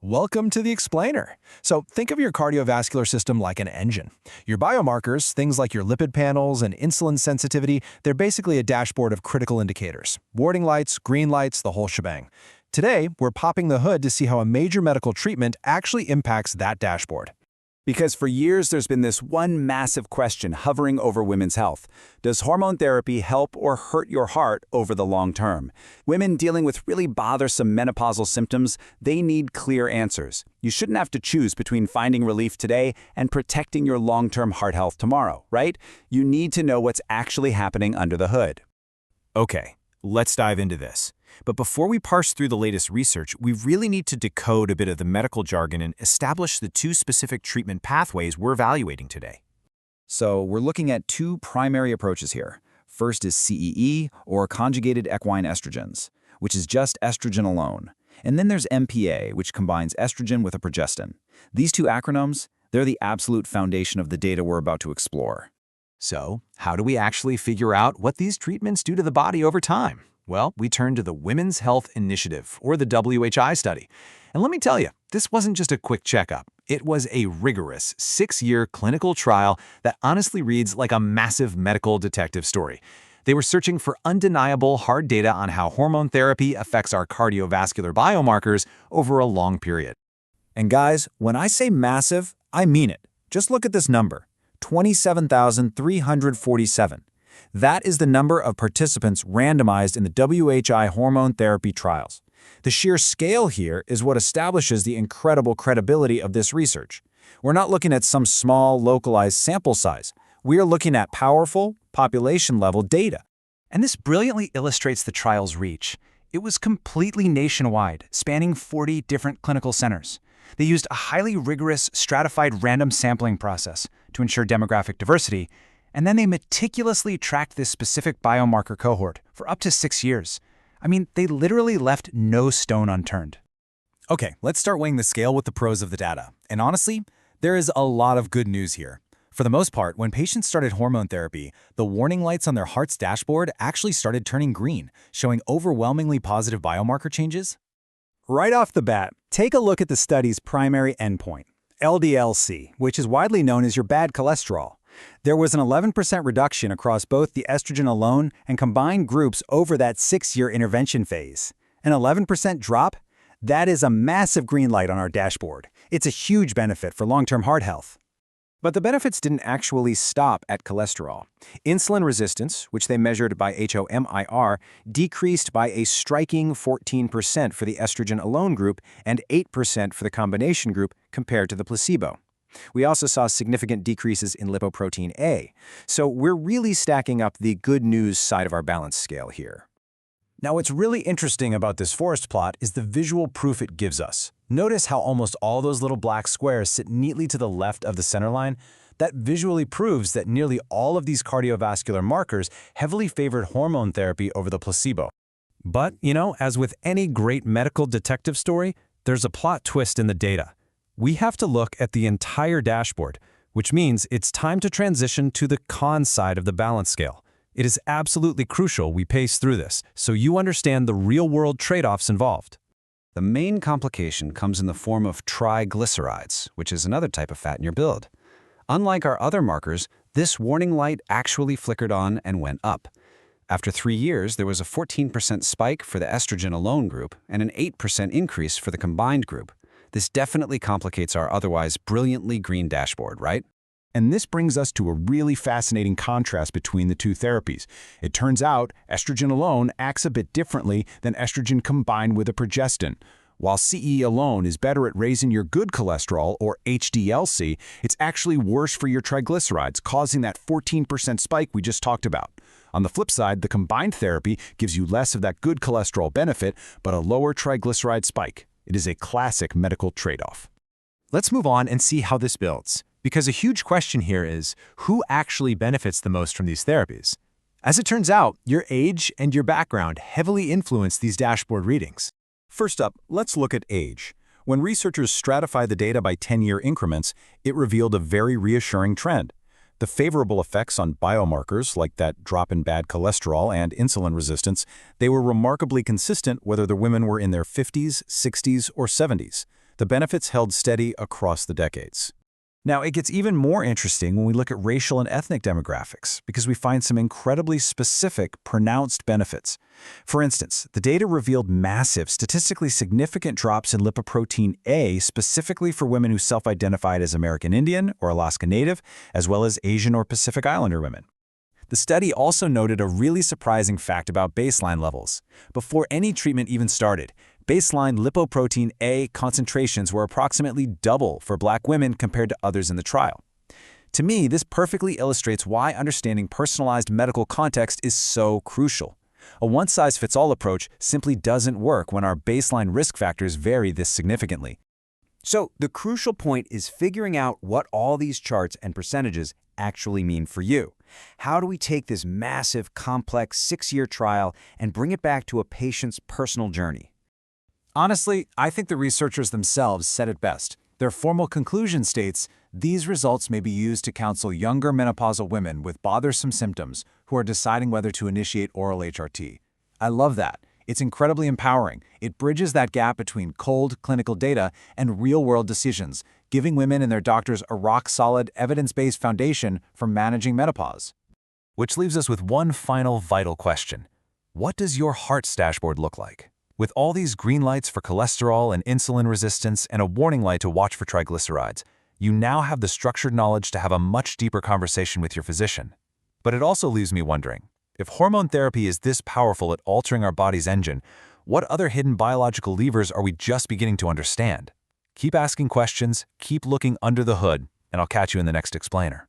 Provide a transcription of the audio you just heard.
Welcome to the Explainer. So think of your cardiovascular system like an engine. Your biomarkers, things like your lipid panels and insulin sensitivity, they're basically a dashboard of critical indicators. Warning lights, green lights, the whole shebang. Today, we're popping the hood to see how a major medical treatment actually impacts that dashboard. Because for years there's been this one massive question hovering over women's health. Does hormone therapy help or hurt your heart over the long term? Women dealing with really bothersome menopausal symptoms, they need clear answers. You shouldn't have to choose between finding relief today and protecting your long-term heart health tomorrow, right? You need to know what's actually happening under the hood. Okay, let's dive into this. But before we parse through the latest research, we really need to decode a bit of the medical jargon and establish the two specific treatment pathways we're evaluating today. So we're looking at two primary approaches here. First is CEE, or conjugated equine estrogens, which is just estrogen alone. And then there's MPA, which combines estrogen with a progestin. These two acronyms, they're the absolute foundation of the data we're about to explore. So, how do we actually figure out what these treatments do to the body over time? Well, we turn to the Women's Health Initiative, or the WHI study. And let me tell you, this wasn't just a quick checkup. It was a rigorous 6-year clinical trial that honestly reads like a massive medical detective story. They were searching for undeniable hard data on how hormone therapy affects our cardiovascular biomarkers over a long period. And guys, when I say massive, I mean it. Just look at this number, 27,347. That is the number of participants randomized in the WHI hormone therapy trials. The sheer scale here is what establishes the incredible credibility of this research. We're not looking at some small, localized sample size. We are looking at powerful, population-level data. And this brilliantly illustrates the trial's reach. It was completely nationwide, spanning 40 different clinical centers. They used a highly rigorous, stratified random sampling process to ensure demographic diversity, and then they meticulously tracked this specific biomarker cohort for up to 6 years. I mean, they literally left no stone unturned. Okay, let's start weighing the scale with the pros of the data. And honestly, there is a lot of good news here. For the most part, when patients started hormone therapy, the warning lights on their heart's dashboard actually started turning green, showing overwhelmingly positive biomarker changes. Right off the bat, take a look at the study's primary endpoint, LDL-C, which is widely known as your bad cholesterol. There was an 11% reduction across both the estrogen alone and combined groups over that 6-year intervention phase. An 11% drop? That is a massive green light on our dashboard. It's a huge benefit for long-term heart health. But the benefits didn't actually stop at cholesterol. Insulin resistance, which they measured by HOMIR, decreased by a striking 14% for the estrogen alone group and 8% for the combination group compared to the placebo. We also saw significant decreases in lipoprotein A. So we're really stacking up the good news side of our balance scale here. Now, what's really interesting about this forest plot is the visual proof it gives us. Notice how almost all those little black squares sit neatly to the left of the center line? That visually proves that nearly all of these cardiovascular markers heavily favored hormone therapy over the placebo. But, as with any great medical detective story, there's a plot twist in the data. We have to look at the entire dashboard, which means it's time to transition to the con side of the balance scale. It is absolutely crucial we pace through this so you understand the real-world trade-offs involved. The main complication comes in the form of triglycerides, which is another type of fat in your build. Unlike our other markers, this warning light actually flickered on and went up. After 3 years, there was a 14% spike for the estrogen alone group and an 8% increase for the combined group. This definitely complicates our otherwise brilliantly green dashboard, right? And this brings us to a really fascinating contrast between the two therapies. It turns out estrogen alone acts a bit differently than estrogen combined with a progestin. While CE alone is better at raising your good cholesterol, or HDL-C, it's actually worse for your triglycerides, causing that 14% spike we just talked about. On the flip side, the combined therapy gives you less of that good cholesterol benefit, but a lower triglyceride spike. It is a classic medical trade-off. Let's move on and see how this builds. Because a huge question here is, who actually benefits the most from these therapies? As it turns out, your age and your background heavily influence these dashboard readings. First up, let's look at age. When researchers stratified the data by 10-year increments, it revealed a very reassuring trend. The favorable effects on biomarkers, like that drop in bad cholesterol and insulin resistance, they were remarkably consistent whether the women were in their 50s, 60s, or 70s. The benefits held steady across the decades. Now, it gets even more interesting when we look at racial and ethnic demographics, because we find some incredibly specific, pronounced benefits. For instance, the data revealed massive, statistically significant drops in lipoprotein A specifically for women who self-identified as American Indian or Alaska Native, as well as Asian or Pacific Islander women. The study also noted a really surprising fact about baseline levels. Before any treatment even started, baseline lipoprotein A concentrations were approximately double for Black women compared to others in the trial. To me, this perfectly illustrates why understanding personalized medical context is so crucial. A one-size-fits-all approach simply doesn't work when our baseline risk factors vary this significantly. So the crucial point is figuring out what all these charts and percentages actually mean for you. How do we take this massive, complex 6-year trial and bring it back to a patient's personal journey? Honestly, I think the researchers themselves said it best. Their formal conclusion states, these results may be used to counsel younger menopausal women with bothersome symptoms who are deciding whether to initiate oral HRT. I love that. It's incredibly empowering. It bridges that gap between cold clinical data and real-world decisions, giving women and their doctors a rock-solid, evidence-based foundation for managing menopause. Which leaves us with one final vital question. What does your heart's dashboard look like? With all these green lights for cholesterol and insulin resistance and a warning light to watch for triglycerides, you now have the structured knowledge to have a much deeper conversation with your physician. But it also leaves me wondering, if hormone therapy is this powerful at altering our body's engine, what other hidden biological levers are we just beginning to understand? Keep asking questions, keep looking under the hood, and I'll catch you in the next explainer.